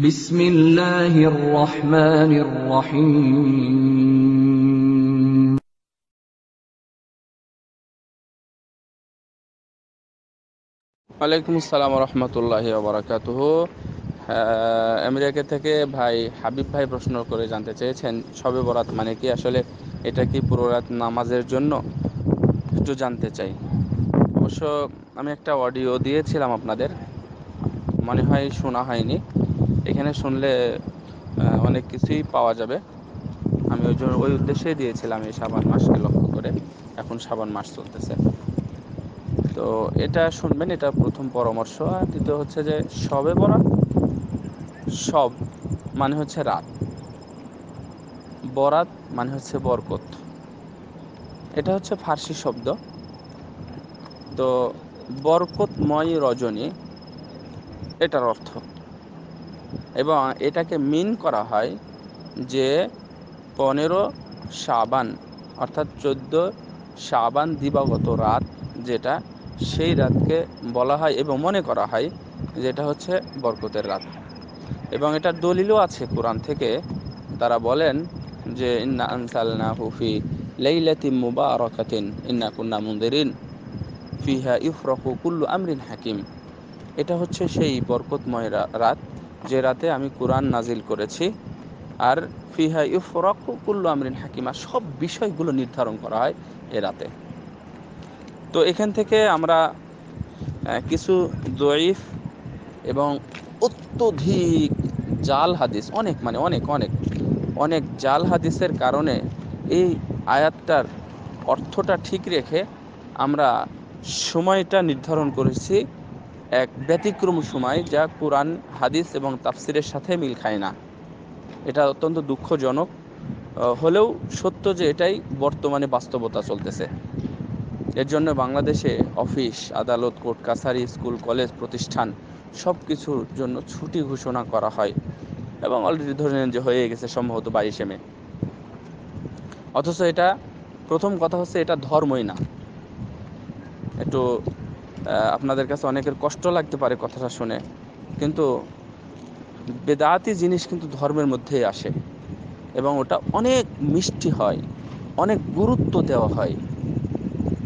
بسم الله الرحمن الرحيم ওয়ালাইকুম আসসালাম রহমতুল্লাহি ওবরাকাতুহু। আমেরিকা থেকে ভাই হাবিব ভাই প্রশ্ন করে জানতে চেয়েছেন শবে বরাত মানে কি, আসলে এটা কি পুরো রাত নামাজের জন্য, একটু জানতে চাই। অবশ্য আমি একটা অডিও দিয়েছিলাম আপনাদের, মনে হয় শোনা হয়নি। এখানে শুনলে অনেক কিছুই পাওয়া যাবে। আমি ওই উদ্দেশ্যেই দিয়েছিলাম এই শ্রাবণ মাসকে লক্ষ্য করে। এখন শ্রাবণ মাস চলতেছে, তো এটা শুনবেন, এটা প্রথম পরামর্শ। আর দ্বিতীয় হচ্ছে যে শবে বরাত, শব মানে হচ্ছে রাত, বরাত মানে হচ্ছে বরকত। এটা হচ্ছে ফার্সি শব্দ। তো বরকতময় রজনী এটার অর্থ, এবং এটাকে মিন করা হয় যে 15 শাবান অর্থাৎ 14 শাবান দিবাগত রাত, যেটা সেই রাতকে বলা হয় এবং মনে করা হয় যেটা হচ্ছে বরকতের রাত। এবং এটার দলিলও আছে কোরআন থেকে। তারা বলেন যে ইন্না আনসালনাহু ফি লাইলাতিন মুবারাকাতিন ইন্না কুন্না মুনদিরিন ফিহা ইউফরাকু কুল্লু আমরিন হাকিম। এটা হচ্ছে সেই বরকতময় রাত, যে রাতে আমি কোরআন নাজিল করেছি। আর ফিহা ইউফরাকু কুল্লু আমরিন হাকিম, আর সব বিষয়গুলো নির্ধারণ করা হয় এ রাতে। তো এখান থেকে আমরা কিছু দঈফ এবং অত্যধিক জাল হাদিস, অনেক মানে অনেক অনেক অনেক জাল হাদিসের কারণে এই আয়াতটার অর্থটা ঠিক রেখে আমরা সময়টা নির্ধারণ করেছি এক ব্যতিক্রম সময়, যা কোরআন হাদিস এবং তাফসিরের সাথে মিল খায় না। এটা অত্যন্ত দুঃখজনক হলেও সত্য যে এটাই বর্তমানে বাস্তবতা চলতেছে। এর জন্য বাংলাদেশে অফিস আদালত কোর্ট কাছারি স্কুল কলেজ প্রতিষ্ঠান সব কিছুর জন্য ছুটি ঘোষণা করা হয়, এবং অলরেডি ধরে নেন যে হয়ে গেছে সম্ভবত 22শে মে। অথচ এটা, প্রথম কথা হচ্ছে এটা ধর্মই না। একটু আপনাদের কাছে অনেকের কষ্ট লাগতে পারে কথাটা শুনে, কিন্তু বেদাতি জিনিস কিন্তু ধর্মের মধ্যেই আসে, এবং ওটা অনেক মিষ্টি হয়, অনেক গুরুত্ব দেওয়া হয়।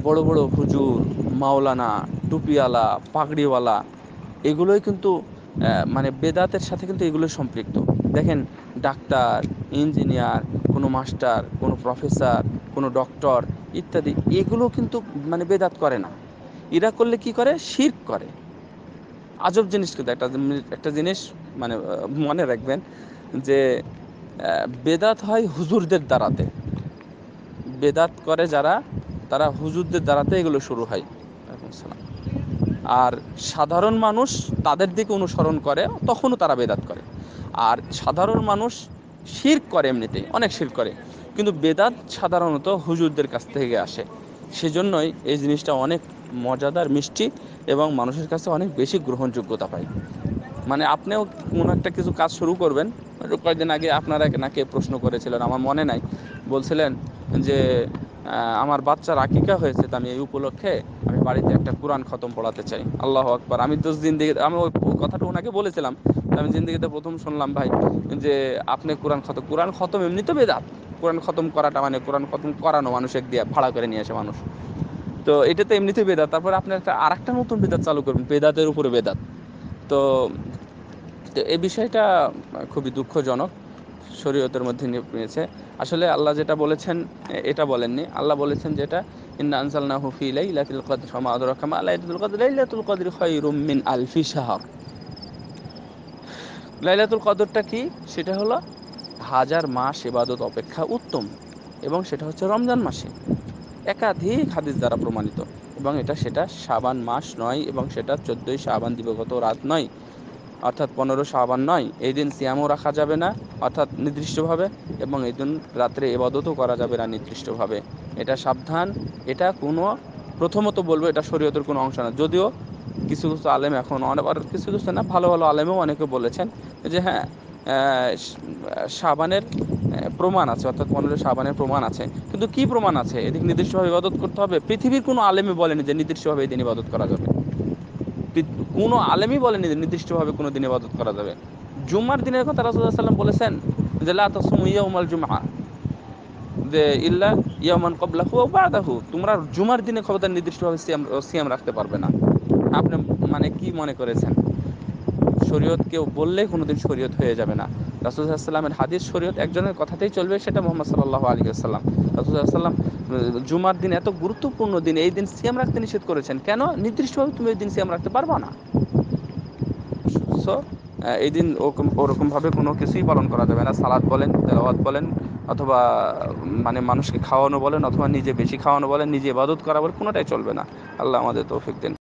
বড় বড় হুজুর, মাওলানা, টুপিওয়ালা, পাগড়িওয়ালা, এগুলোই কিন্তু মানে বেদাতের সাথে কিন্তু এগুলো সম্পৃক্ত। দেখেন, ডাক্তার, ইঞ্জিনিয়ার, কোনো মাস্টার, কোনো প্রফেসর, কোনো ডক্টর ইত্যাদি, এগুলো কিন্তু মানে বেদাত করে না। এরা করলে কি করে? শিরক করে। আজব জিনিস। কিন্তু একটা একটা জিনিস মানে মনে রাখবেন যে বেদাত হয় হুজুরদের দ্বারাতে। বেদাত করে যারা, তারা হুজুরদের দ্বারাতে এগুলো শুরু হয়। ওয়ালাইকুম আসসালাম। আর সাধারণ মানুষ তাদের দিকে অনুসরণ করে, তখনও তারা বেদাত করে। আর সাধারণ মানুষ শিরক করে, এমনিতেই অনেক শিরক করে, কিন্তু বেদাত সাধারণত হুজুরদের কাছ থেকে আসে। সেজন্যই এই জিনিসটা অনেক মজাদার, মিষ্টি, এবং মানুষের কাছে অনেক বেশি গ্রহণযোগ্যতা পায়। মানে আপনিও কোনো একটা কিছু কাজ শুরু করবেন, কয়েকদিন আগে আপনারা নাকি প্রশ্ন করেছিলেন, আমার মনে নাই, বলছিলেন যে আমার বাচ্চার আকিকা হয়েছে, তো আমি এই উপলক্ষে আমি বাড়িতে একটা কোরআন খতম পড়াতে চাই। আল্লাহ আকবার! আমি তো জিন্দেগি, আমি ওই কথাটা ওনাকে বলেছিলাম, আমি জিন্দেগিতে প্রথম শুনলাম ভাই যে আপনি কোরআন খতম এমনি তো বেদাত। কোরআন খতম করাটা মানে কোরআন খতম করানো, মানুষের দিয়ে ভাড়া করে নিয়ে আসে মানুষ, তো এটা তো এমনিতে বেদাত। তারপরে আপনি একটা আরেকটা নতুন বেদাত চালু করবেন, বেদাতের উপরে বেদাত। তো তো এই বিষয়টা খুবই দুঃখজনক, শরীয়তের মধ্যে নিয়েছে। আসলে আল্লাহ যেটা বলেছেন এটা বলেননি। আল্লাহ বলেছেন যেটা ইন্না আনজালনাহু ফি লাইলাতুল কদর ওয়া মা আদরাকা মা লাইলাতুল কদর লাইলাতুল কদরি খায়রুম মিন আলফি শাহর। লাইলাতুল কদরটা কি? সেটা হলো হাজার মাস ইবাদত অপেক্ষা উত্তম, এবং সেটা হচ্ছে রমজান মাসে। একাধিক হাদিস দ্বারা প্রমাণিত। এবং সেটা শাবান মাস নয়, এবং সেটা 14ই শাবান দিবগত রাত নয়, অর্থাৎ 15 শাবান নয়। এই দিন সিয়ামও রাখা যাবে না অর্থাৎ নির্দিষ্টভাবে, এবং এই দিন রাত্রে ইবাদতও করা যাবে না নির্দিষ্টভাবে। এটা সাবধান। এটা কোনো, প্রথমত বলবো, এটা শরীয়তের কোনো অংশ না। যদিও কিছু কিছু আলেম, এখন আবার কিছু কিছু না, ভালো ভালো আলেমও অনেকে বলেছেন যে হ্যাঁ, শাবানের প্রমাণ আছে, অর্থাৎ 15 শাবানের প্রমাণ আছে। কিন্তু কি প্রমাণ আছে? এদিকে নির্দিষ্টভাবে ইবাদত করতে হবে? পৃথিবীর কোনো আলেমে বলেনি যে নির্দিষ্টভাবে এই দিন ইবাদত করা যাবে। কোনো আলেমই বলেনি যে নির্দিষ্টভাবে কোনো দিন ইবাদত করা যাবে। জুম্মার দিনের কথা রাসূলুল্লাহ সাল্লাল্লাহু আলাইহি ওয়াসাল্লাম বলেছেন যে লা তাসুমু ইয়াউমাল জুমআ, যে ইল্লা ইয়াওমান ক্বাবলাহু ওয়া বা'দাহু, তোমরা জুমার দিনে খবরদার নির্দিষ্টভাবে সিয়াম রাখতে পারবে না। আপনি মানে কি মনে করেছেন শরীয়ত কেউ বললেই কোনোদিন শরীয়ত হয়ে যাবে না? রাসূলুল্লাহ সাল্লাল্লাহু আলাইহি ওয়াসাল্লামের হাদিস শরীয়ত একজনের কথাতেই চলবে, সেটা মুহাম্মদ সাল্লাল্লাহু আলাইহি ওয়াসাল্লাম। রাসূলুল্লাহ সাল্লাল্লাহু আলাইহি ওয়াসাল্লাম জুমার দিন এত গুরুত্বপূর্ণ দিন, এই দিন সিয়াম রাখতে নিষেধ করেছেন। কেন? নির্দিষ্টভাবে তুমি এই দিন সিয়াম রাখতে পারবা না। সো এই দিন ওরকম ভাবে কোনো কিছুই পালন করা যাবে না। সালাত বলেন, তেলাওয়াত বলেন, অথবা মানে মানুষকে খাওয়ানো বলেন, অথবা নিজে বেশি খাওয়ানো বলেন, নিজে ইবাদত করা বলেন, কোনোটাই চলবে না। আল্লাহ আমাদের তৌফিক দিন।